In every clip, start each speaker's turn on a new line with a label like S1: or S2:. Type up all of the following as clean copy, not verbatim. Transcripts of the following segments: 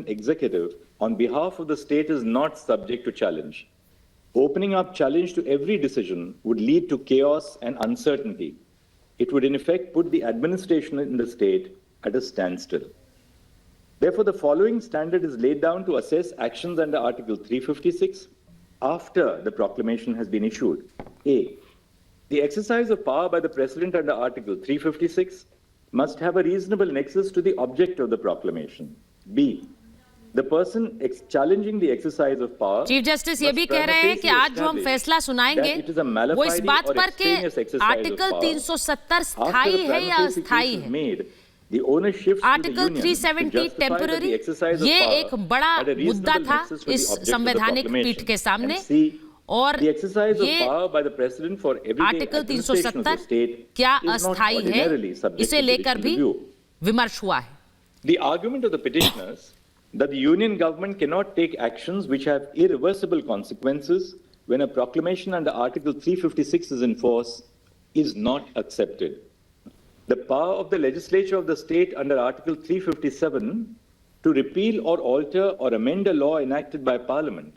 S1: executive on behalf of the state is not subject to challenge. Opening up challenge to every decision would lead to chaos and uncertainty. It would in effect put the administration in the state at a standstill. Therefore, the following standard is laid down to assess actions under Article 356 after the proclamation has been issued. A. The exercise of power by the President under Article 356 must have a reasonable nexus to the object of the proclamation. B. The person challenging the exercise of power.
S2: Chief justice ये भी कह रहे हैं कि आज जो हम फैसला सुनाएंगे वो इस बात पर कि आर्टिकल 370 स्थायी है या अस्थायी है। आर्टिकल 370 टेम्पररी, ये एक बड़ा मुद्दा था इस संवैधानिक पीठ के सामने, और ये आर्टिकल 370 क्या अस्थायी है, इसे लेकर भी विमर्श हुआ है।
S1: The argument of the petitioners that the union government cannot take actions which have irreversible consequences when a proclamation under Article 356 is in force is not accepted. The power of the legislature of the state under Article 357 to repeal or alter or amend a law enacted by Parliament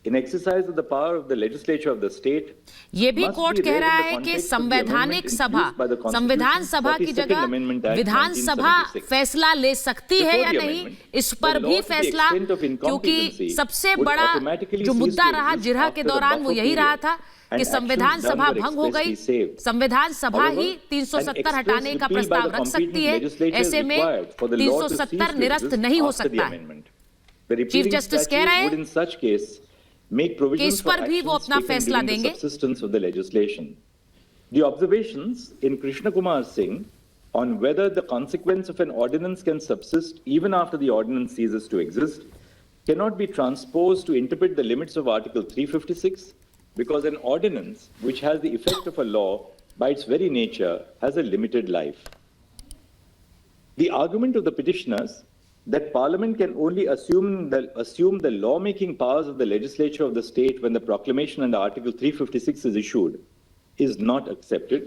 S1: in exercise of the power of the legislature of the state.
S2: ये भी court कह रहा है कि संवैधानिक सभा, संविधान सभा की जगह विधानसभा फैसला ले सकती है या नहीं, इस पर भी फैसला, क्योंकि सबसे बड़ा जो मुद्दा रहा जिरह के दौरान वो यही रहा था कि संविधान सभा भंग हो गई, संविधान सभा ही 370 हटाने का प्रस्ताव रख सकती है, ऐसे में 370 निरस्त नहीं हो सकता है। चीफ जस्टिस कह रहे हैं कि इस पर भी वो अपना फैसला देंगे।
S1: The observations in Krishna Kumar Singh on whether the consequence of an ordinance can subsist even after the ordinance ceases to exist cannot be transposed to interpret the limits of Article 356, because an ordinance which has the effect of a law by its very nature has a limited life. The argument of the petitioners that Parliament can only assume the lawmaking powers of the legislature of the state when the proclamation under Article 356 is issued is not accepted.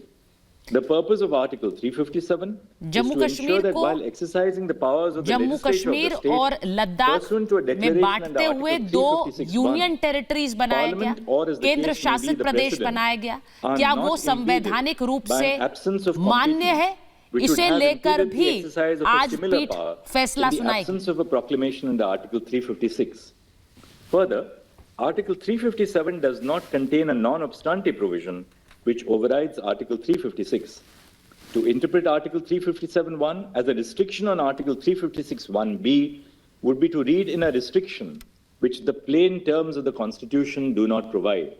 S1: The purpose of Article 357
S2: Jammu Kashmir को जम्मू कश्मीर और लद्दाख में बांटते हुए दो union territories बनाया गया, केंद्र शासित प्रदेश बनाया गया। क्या वो संवैधानिक रूप से मान्य है? इसे लेकर भी आज पीठ फैसला सुनाएगी।
S1: Further, Article 357 does not contain a non-obstante provision which overrides Article 356. To interpret Article 357(1) as a restriction on Article 356(1)(b would be to read in a restriction which the plain terms of the Constitution do not provide.